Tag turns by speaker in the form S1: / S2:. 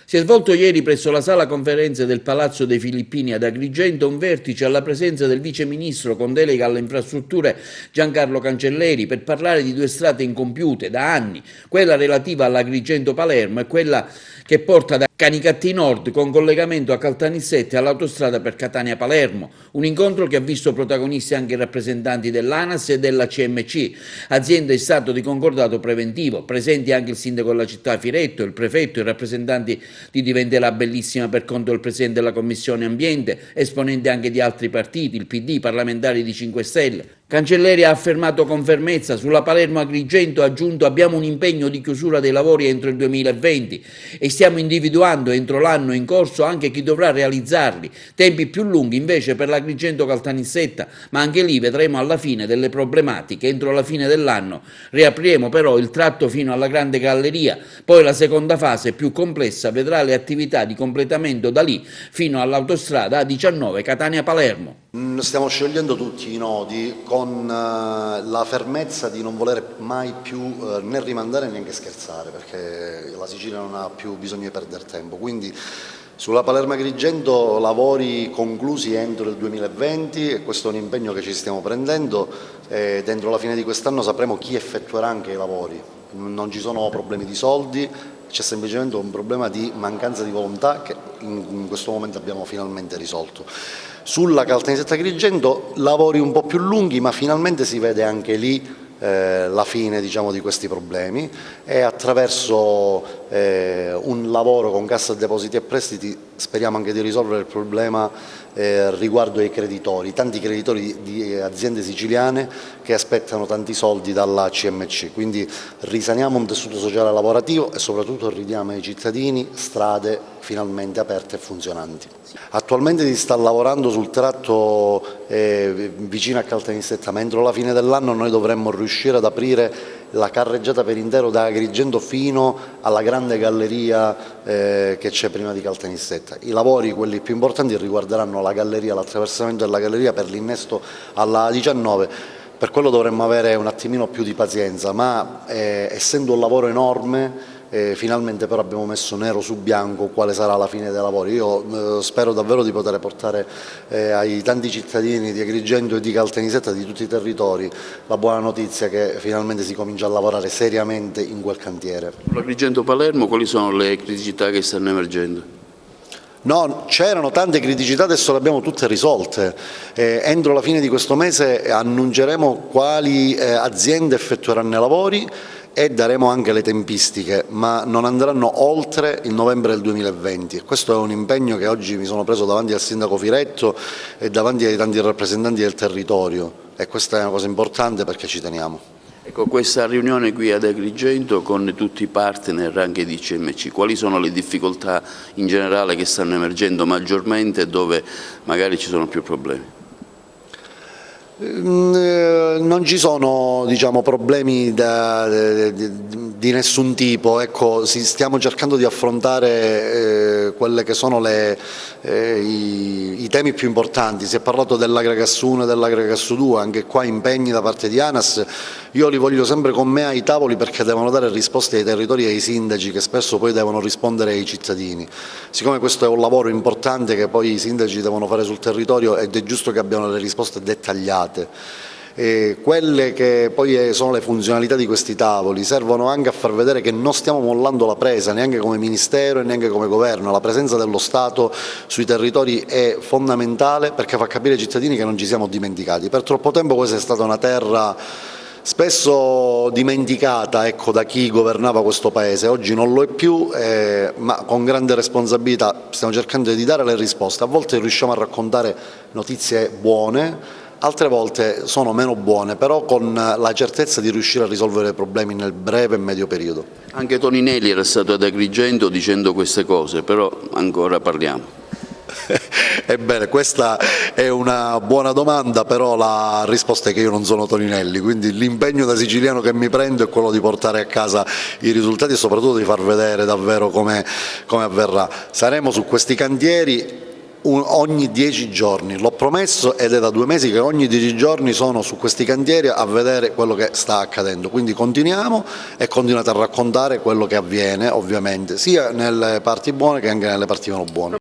S1: Si è svolto ieri presso la sala conferenze del Palazzo dei Filippini ad Agrigento un vertice alla presenza del vice ministro con delega alle infrastrutture Giancarlo Cancelleri per parlare di due strade incompiute da anni, quella relativa all'Agrigento-Palermo e quella che porta da Canicattì Nord con collegamento a Caltanissette all'autostrada per Catania-Palermo. Un incontro che ha visto protagonisti anche i rappresentanti dell'ANAS e della CMC, azienda in stato di concordato preventivo, presenti anche il sindaco della città Firetto, il prefetto, i rappresentanti di Diventela Bellissima per conto del presidente della Commissione Ambiente, esponenti anche di altri partiti, il PD, parlamentari di 5 Stelle. Cancelleri ha affermato con fermezza: sulla Palermo-Agrigento, ha aggiunto, abbiamo un impegno di chiusura dei lavori entro il 2020 e stiamo individuando entro l'anno in corso anche chi dovrà realizzarli, tempi più lunghi invece per l'Agrigento-Caltanissetta, ma anche lì vedremo alla fine delle problematiche. Entro la fine dell'anno riapriremo però il tratto fino alla Grande Galleria, poi la seconda fase più complessa vedrà le attività di completamento da lì fino all'autostrada A19 Catania-Palermo.
S2: Stiamo sciogliendo tutti i nodi con la fermezza di non voler mai più né rimandare né neanche scherzare, perché la Sicilia non ha più bisogno di perdere tempo. Quindi sulla Palermo-Agrigento lavori conclusi entro il 2020 e questo è un impegno che ci stiamo prendendo e dentro la fine di quest'anno sapremo chi effettuerà anche i lavori. Non ci sono problemi di soldi, c'è semplicemente un problema di mancanza di volontà che in questo momento abbiamo finalmente risolto. Sulla Caltanissetta-Agrigento lavori un po' più lunghi, ma finalmente si vede anche lì la fine, diciamo, di questi problemi e attraverso un lavoro con Cassa Depositi e Prestiti speriamo anche di risolvere il problema riguardo ai creditori, tanti creditori di aziende siciliane che aspettano tanti soldi dalla CMC, quindi risaniamo un tessuto sociale lavorativo e soprattutto ridiamo ai cittadini strade finalmente aperte e funzionanti. Attualmente si sta lavorando sul tratto vicino a Caltanissetta, ma entro la fine dell'anno noi dovremmo riuscire ad aprire la carreggiata per intero da Agrigento fino alla grande galleria che c'è prima di Caltanissetta. I lavori, quelli più importanti, riguarderanno la galleria, l'attraversamento della galleria per l'innesto alla A19. Per quello dovremmo avere un attimino più di pazienza, ma essendo un lavoro enorme, finalmente però abbiamo messo nero su bianco quale sarà la fine dei lavori. Io spero davvero di poter portare ai tanti cittadini di Agrigento e di Caltanissetta, di tutti i territori, la buona notizia che finalmente si comincia a lavorare seriamente in quel cantiere.
S3: Sull'Agrigento-Palermo quali sono le criticità che stanno emergendo?
S2: No, c'erano tante criticità, adesso le abbiamo tutte risolte. Entro la fine di questo mese annunceremo quali aziende effettueranno i lavori e daremo anche le tempistiche, ma non andranno oltre il novembre del 2020. Questo è un impegno che oggi mi sono preso davanti al sindaco Firetto e davanti ai tanti rappresentanti del territorio e questa è una cosa importante perché ci teniamo.
S3: Ecco, questa riunione qui ad Agrigento con tutti i partner anche di CMC, quali sono le difficoltà in generale che stanno emergendo maggiormente e dove magari ci sono più problemi?
S2: Non ci sono, diciamo, problemi di nessun tipo, ecco, stiamo cercando di affrontare quelle che sono i temi più importanti. Si è parlato dell'Agregas 1 e dell'Agregas 2, anche qua impegni da parte di ANAS, io li voglio sempre con me ai tavoli perché devono dare risposte ai territori e ai sindaci che spesso poi devono rispondere ai cittadini. Siccome questo è un lavoro importante che poi i sindaci devono fare sul territorio ed è giusto che abbiano le risposte dettagliate. Quelle che poi sono le funzionalità di questi tavoli servono anche a far vedere che non stiamo mollando la presa neanche come Ministero e neanche come Governo. La presenza dello Stato sui territori è fondamentale perché fa capire ai cittadini che non ci siamo dimenticati. Per troppo tempo questa è stata una terra spesso dimenticata, ecco, da chi governava questo Paese. Oggi non lo è più, ma con grande responsabilità stiamo cercando di dare le risposte. A volte riusciamo a raccontare notizie buone, altre volte sono meno buone, però con la certezza di riuscire a risolvere i problemi nel breve e medio periodo.
S3: Anche Toninelli era stato ad Agrigento dicendo queste cose, però ancora parliamo.
S2: Ebbene, questa è una buona domanda, però la risposta è che io non sono Toninelli, quindi l'impegno da siciliano che mi prendo è quello di portare a casa i risultati e soprattutto di far vedere davvero come avverrà. Saremo su questi cantieri ogni 10 giorni, l'ho promesso ed è da 2 mesi che ogni 10 giorni sono su questi cantieri a vedere quello che sta accadendo, quindi continuiamo e continuate a raccontare quello che avviene ovviamente sia nelle parti buone che anche nelle parti meno buone.